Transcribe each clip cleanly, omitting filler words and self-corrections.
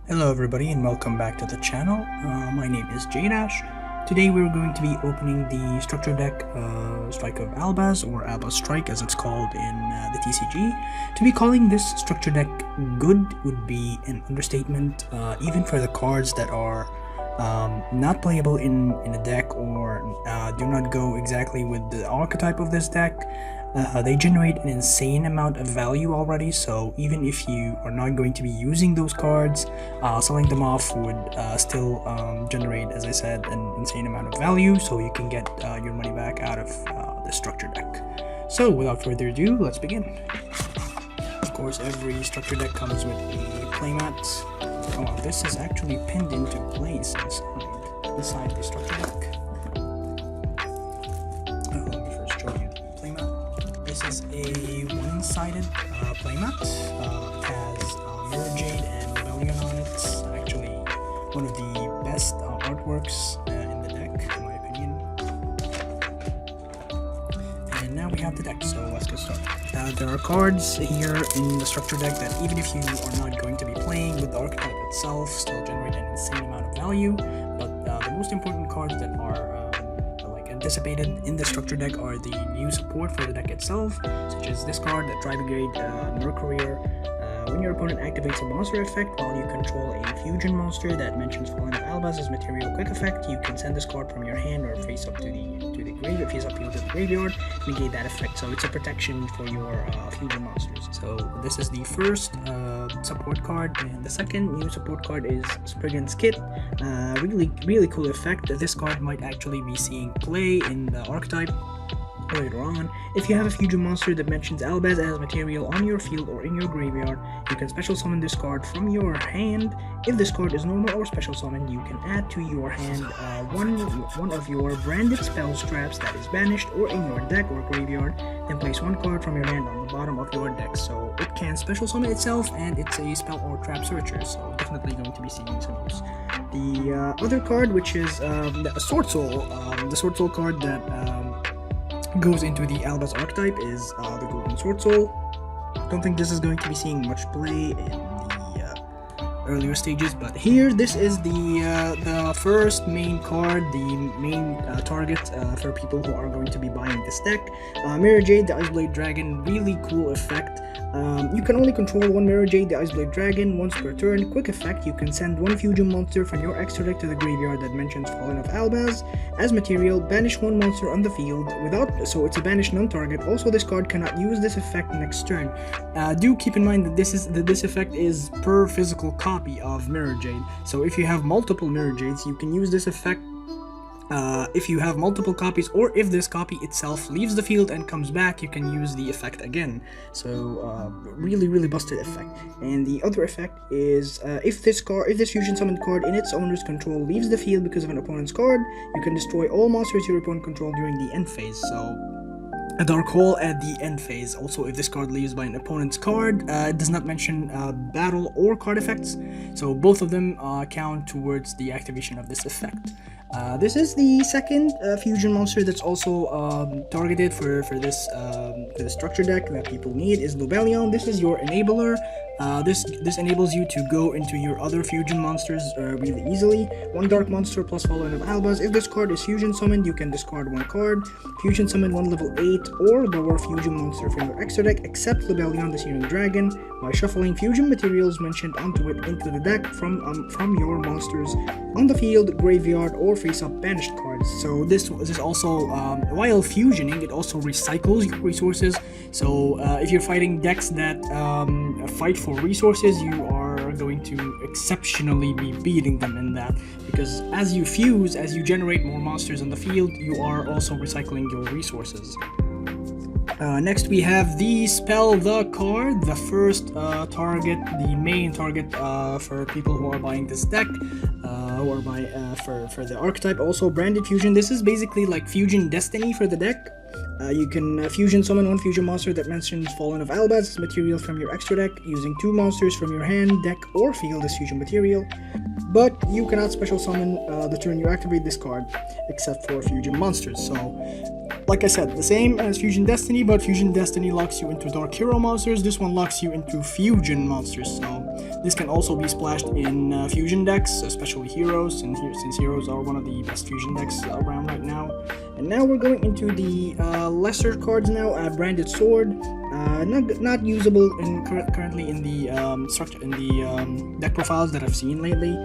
Hello everybody and welcome back to the channel. My name is J-Dash. Today we're going to be opening the structure deck Strike of Albaz, or Albaz Strike as it's called in the TCG. To be calling this structure deck good would be an understatement, even for the cards that are not playable in a deck or do not go exactly with the archetype of this deck. They generate an insane amount of value already, so even if you are not going to be using those cards, selling them off would still generate, as I said, an insane amount of value, so you can get your money back out of the structure deck. So without further ado, let's begin. Of course, every structure deck comes with a playmat. Oh, this is actually pinned into place inside the structure deck. Let me first show you the playmat. This is a one-sided playmat. It has Mirror Jade and Rebellion on it. It's actually one of the best artworks in the deck, in my opinion. And now we have the deck, so let's get started. There are cards here in the structure deck that even if you are not going to be playing with the archetype itself, still generate an insane amount of value. But the most important cards that are anticipated in the structure deck are the new support for the deck itself, such as this card, the Tri-Brigade Mercourier. When your opponent activates a monster effect while you control a fusion monster that mentions Fallen of Albaz as material quick effect, you can send this card from your hand or face up to the graveyard, face up to the graveyard, negate that effect. So it's a protection for your fusion monsters. So this is the first support card, and the second new support card is Spriggan's Kit. Really cool effect. This card might actually be seeing play in the archetype later on. If you have a fusion monster that mentions Albaz as material on your field or in your graveyard, you can special summon this card from your hand. If this card is normal or special summoned, you can add to your hand one of your branded spell traps that is banished or in your deck or graveyard, then place one card from your hand on the bottom of your deck. So it can special summon itself, and it's a spell or trap searcher, so definitely going to be seeing some use. The other card, which is the Sword Soul, the Sword Soul card that goes into the Albaz archetype, is the Golden Sword Soul. Don't think this is going to be seeing much play in the earlier stages, but here this is the first main card, the main target for people who are going to be buying this deck. Mirror Jade, the Iceblade Dragon, really cool effect. You can only control one Mirror Jade, the Iceblade Dragon, once per turn. Quick effect, you can send one fusion monster from your extra deck to the graveyard that mentions Fallen of Albaz as material, banish one monster on the field so it's a banish non-target. Also, this card cannot use this effect next turn. Do keep in mind that this effect is per physical copy of Mirror Jade, so if you have multiple Mirror Jades, you can use this effect if you have multiple copies, or if this copy itself leaves the field and comes back, you can use the effect again. So really busted effect. And the other effect is if this fusion summoned card in its owner's control leaves the field because of an opponent's card, you can destroy all monsters your opponent controls during the end phase. So a Dark Hole at the end phase. Also, if this card leaves by an opponent's card, it does not mention battle or card effects, so both of them count towards the activation of this effect. This is the second fusion monster that's also targeted for this structure deck that people need, is Rebellion. This is your enabler. This enables you to go into your other fusion monsters really easily. One dark monster plus Fallen of Albaz. If this card is fusion summoned, you can discard one card. Fusion summon one level 8 or lower fusion monster from your extra deck, except Rebellion, the Searing Dragon, by shuffling fusion materials mentioned onto it into the deck from your monsters on the field, graveyard, or face-up banished cards. So this is also, while fusioning, it also recycles your resources. So if you're fighting decks that fight for resources, you are going to exceptionally be beating them in that, because as you fuse, as you generate more monsters on the field, you are also recycling your resources. Next we have the Spell the card, the first target, the main target for people who are buying this deck, or for the archetype. Also, Branded Fusion. This is basically like Fusion Destiny for the deck. You can fusion summon one fusion monster that mentions Fallen of Albaz as material from your extra deck, using two monsters from your hand, deck, or field as fusion material. But you cannot special summon the turn you activate this card, except for fusion monsters. So, like I said, the same as Fusion Destiny, but Fusion Destiny locks you into Dark Hero monsters. This one locks you into Fusion monsters. So This can also be splashed in fusion decks, especially heroes, and since heroes are one of the best fusion decks around right now. And now we're going into the lesser cards now. Branded Sword, not usable currently in the structure in the deck profiles that I've seen lately.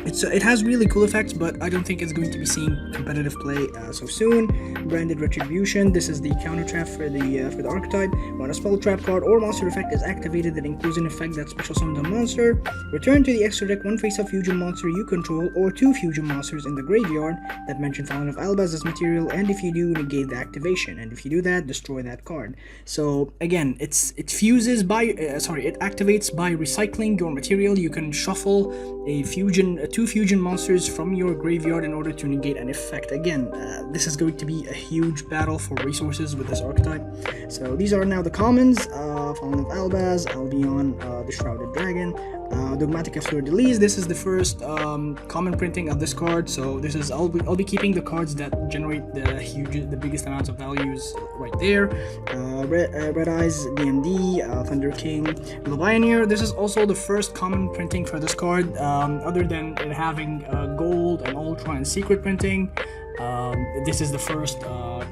It has really cool effects, but I don't think it's going to be seeing competitive play so soon. Branded Retribution. This is the counter trap for the archetype. When a spell trap card or monster effect is activated that includes an effect that special summons a monster, return to the extra deck one face-up fusion monster you control or 2 fusion monsters in the graveyard that mention Strike of Albaz as material, and if you do, negate the activation, and if you do that, destroy that card. So again, it activates by recycling your material. You can shuffle two fusion monsters from your graveyard in order to negate an effect. Again, this is going to be a huge battle for resources with this archetype. So these are now the commons: Fallen of Albaz, Albion, the Shrouded Dragon, Dogmatic Fleur-de-Lis. This is the first common printing of this card. So this is I'll be keeping the cards that generate the biggest amounts of values right there. Red Eyes, DMD, Thunder King, Pioneer. This is also the first common printing for this card, other than it having gold and ultra and secret printing. This is the first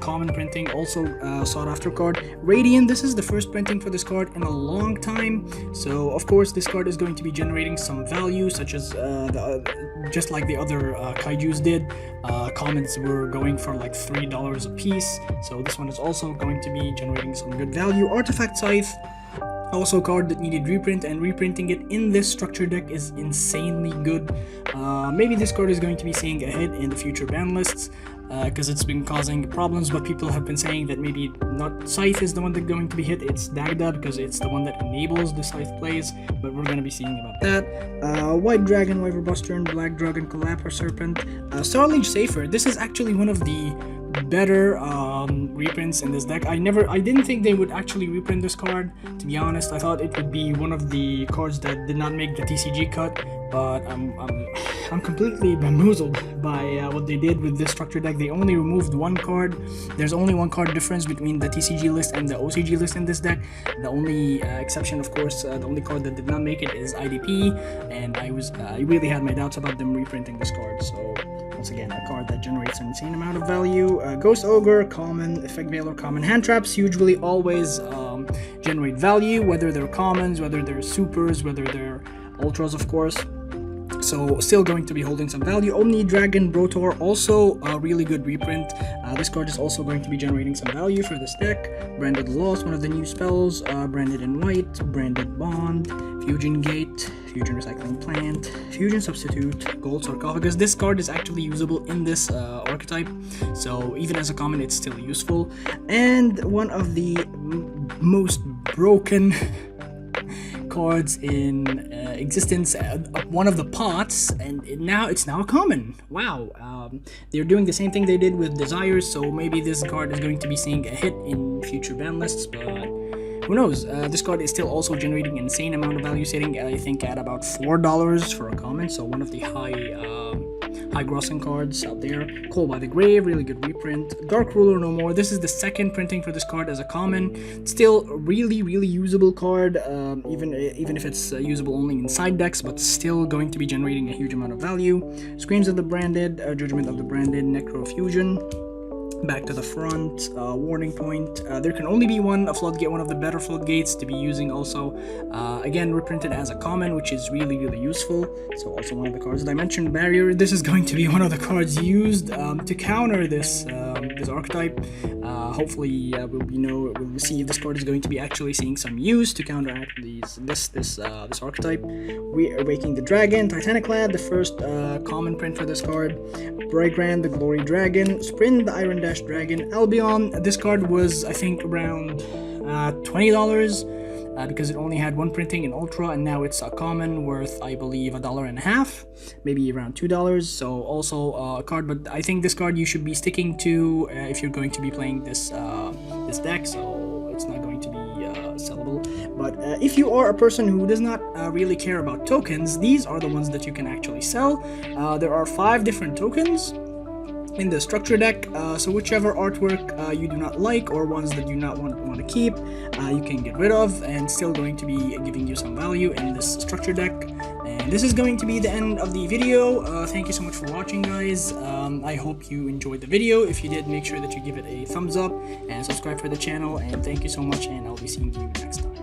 common printing, also sought after card. Radiant, this is the first printing for this card in a long time, so of course this card is going to be generating some value, such as just like the other kaijus did. Commons were going for like $3 a piece, so this one is also going to be generating some good value. Artifact Scythe, also a card that needed reprint, and reprinting it in this structure deck is insanely good. Maybe this card is going to be seeing a hit in the future ban lists because it's been causing problems, but people have been saying that maybe not Scythe is the one that's going to be hit, it's Dagda, because it's the one that enables the Scythe plays, but we're going to be seeing about that. White Dragon, Wyver Buster, and Black Dragon, Collapper Serpent. Starliege Safer, this is actually one of the better reprints in this deck. I didn't think they would actually reprint this card, to be honest. I thought it would be one of the cards that did not make the TCG cut, but I'm completely bamboozled by what they did with this structure deck. They only removed one card. There's only one card difference between the TCG list and the OCG list in this deck. The only exception, of course, the only card that did not make it is IDP, and I really had my doubts about them reprinting this card. So once again, a card that generates an insane amount of value. Ghost Ogre, common. Effect Veiler, common. Hand traps usually always generate value, whether they're commons, whether they're supers, whether they're ultras, of course. So still going to be holding some value. Omni Dragon Brotor, also a really good reprint. This card is also going to be generating some value for this deck. Branded Lost, one of the new spells. Branded in White, Branded Bond, Fusion Gate, Fusion Recycling Plant, Fusion Substitute, Gold Sarcophagus. This card is actually usable in this archetype, so even as a common, it's still useful. And one of the most broken cards in existence, one of the pots, and it's now a common. Wow, they're doing the same thing they did with Desires, so maybe this card is going to be seeing a hit in future ban lists, but who knows. This card is still also generating an insane amount of value, sitting I think at about $4 for a common, so one of the high grossing cards out there. Call by the Grave, really good reprint. Dark Ruler No More, this is the second printing for this card as a common. Still really usable card, even if it's usable only in side decks, but still going to be generating a huge amount of value. Screams of the Branded, Judgment of the Branded, Necro Fusion. Back to the front, warning point. There can only be one floodgate, one of the better floodgates to be using also. Again, reprinted as a common, which is really useful. So also one of the cards that I mentioned, Barrier. This is going to be one of the cards used to counter this archetype. Hopefully, we'll see if this card is going to be actually seeing some use to counteract this archetype. We are Waking the Dragon, Titanic Lad, the first common print for this card. Brygran, the Glory Dragon, Sprint, the Iron Dash Dragon, Albion. This card was, I think, around $20 because it only had one printing in Ultra, and now it's a common worth, I believe, $1.50, maybe around $2. So also a card, but I think this card you should be sticking to if you're going to be playing this deck. So it's not going to be sellable. But if you are a person who does not really care about tokens, these are the ones that you can actually sell. There are 5 different tokens. in the structure deck. So whichever artwork you do not like or ones that you not want to keep, you can get rid of, and still going to be giving you some value in this structure deck. And this is going to be the end of the video. Thank you so much for watching, guys. I hope you enjoyed the video. If you did, make sure that you give it a thumbs up and subscribe for the channel. And thank you so much, and I'll be seeing you next time.